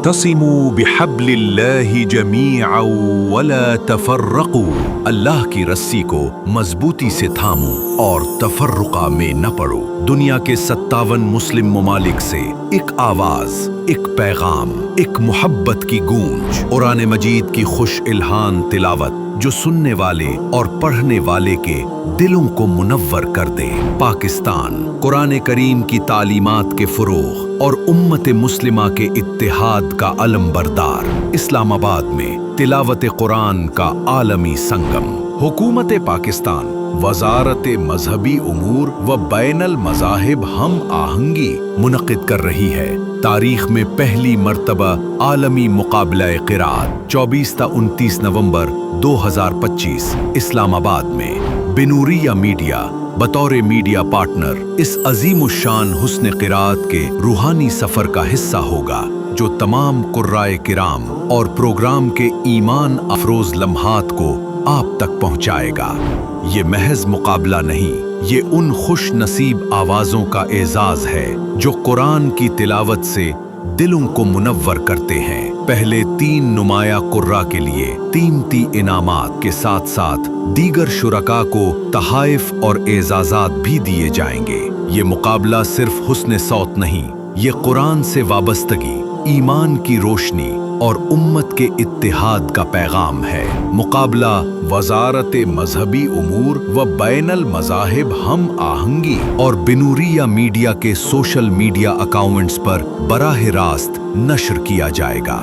واعتصموا بحبل اللہ جمیعا ولا تفرقوا، اللہ کی رسی کو مضبوطی سے تھامو اور تفرقہ میں نہ پڑو۔ دنیا کے 57 مسلم ممالک سے ایک آواز، ایک پیغام، ایک محبت کی گونج، قرآن مجید کی خوش الہان تلاوت جو سننے والے اور پڑھنے والے کے دلوں کو منور کر دے۔ پاکستان قرآن کریم کی تعلیمات کے فروغ اور امت مسلمہ کے اتحاد کا علم بردار۔ اسلام آباد میں تلاوت قرآن کا عالمی سنگم۔ حکومت پاکستان وزارت مذہبی امور و بین المذاہب ہم آہنگی منعقد کر رہی ہے۔ تاریخ میں پہلی مرتبہ عالمی مقابلہ قرأت 24 تا 29 نومبر 2025 اسلام آباد میں بنوریہ میڈیا بطور میڈیا پارٹنر اس عظیم الشان حسن قرأت کے روحانی سفر کا حصہ ہوگا، جو تمام قرائے کرام اور پروگرام کے ایمان افروز لمحات کو آپ تک پہنچائے گا۔ یہ محض مقابلہ نہیں، یہ ان خوش نصیب آوازوں کا اعزاز ہے جو قرآن کی تلاوت سے دلوں کو منور کرتے ہیں۔ پہلے 3 نمایاں قراء کے لیے قیمتی انعامات کے ساتھ ساتھ دیگر شرکاء کو تحائف اور اعزازات بھی دیے جائیں گے۔ یہ مقابلہ صرف حسن صوت نہیں، یہ قرآن سے وابستگی، ایمان کی روشنی اور امت کے اتحاد کا پیغام ہے۔ مقابلہ وزارت مذہبی امور و بین المذاہب ہم آہنگی اور بنوریہ میڈیا کے سوشل میڈیا اکاؤنٹس پر براہ راست نشر کیا جائے گا۔